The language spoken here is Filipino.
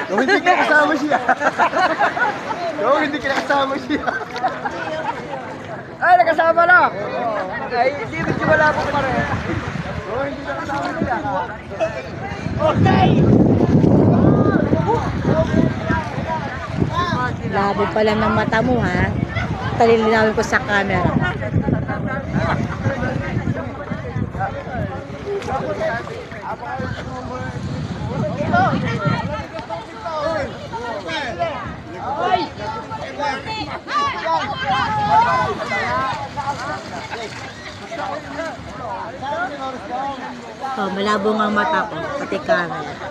Kung hindi ka kasama siya. Kung hindi ka kasama siya. Ay, nakasama na! Ay, hindi medyo malabo pa rin. Kung hindi ka kasama siya. Okay! Labo pala ng mata mo, ha? Talilinawin ko sa camera. Oh, malabo nga ang mata ko, pati camera.